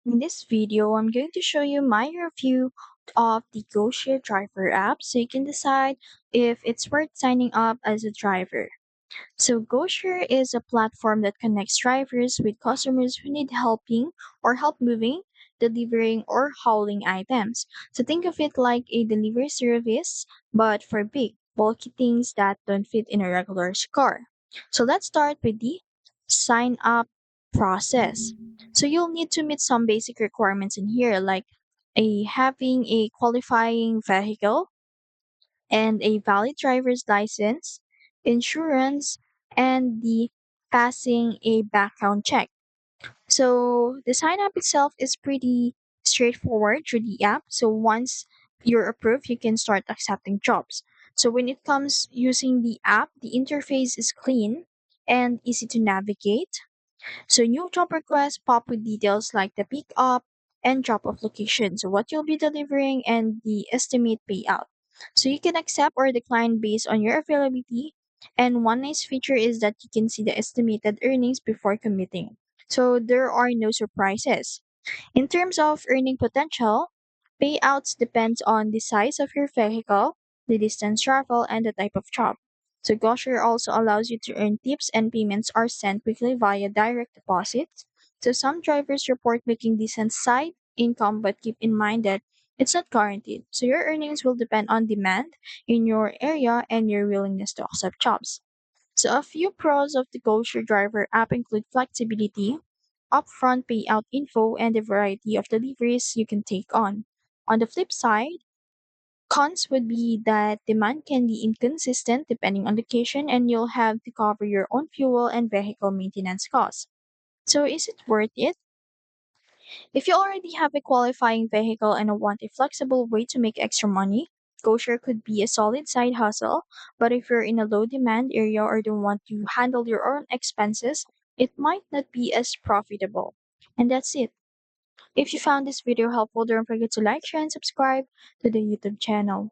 In this video, I'm going to show you my review of the GOSHARE Driver app so you can decide if it's worth signing up as a driver. So GoShare is a platform that connects drivers with customers who need helping or help moving, delivering, or hauling items. So think of it like a delivery service, but for big, bulky things that don't fit in a regular car. So let's start with the sign up process. So you'll need to meet some basic requirements in here, like having a qualifying vehicle and a valid driver's license, insurance, and the passing a background check. So the sign up itself is pretty straightforward through the app. So once you're approved, you can start accepting jobs. So when it comes using the app, the interface is clean and easy to navigate. So new job requests pop with details like the pick up and drop off location, so what you'll be delivering and the estimate payout. So you can accept or decline based on your availability. And one nice feature is that you can see the estimated earnings before committing. So there are no surprises. In terms of earning potential, payouts depends on the size of your vehicle, the distance traveled, and the type of job. So GoShare also allows you to earn tips and payments are sent quickly via direct deposits. So some drivers report making decent side income, but keep in mind that it's not guaranteed. So your earnings will depend on demand in your area and your willingness to accept jobs. So a few pros of the GoShare Driver app include flexibility, upfront payout info, and a variety of deliveries you can take on. On the flip side, cons would be that demand can be inconsistent depending on location and you'll have to cover your own fuel and vehicle maintenance costs. So is it worth it? If you already have a qualifying vehicle and want a flexible way to make extra money, GoShare could be a solid side hustle. But if you're in a low demand area or don't want to handle your own expenses, it might not be as profitable. And that's it. If you found this video helpful, don't forget to like, share, and subscribe to the YouTube channel.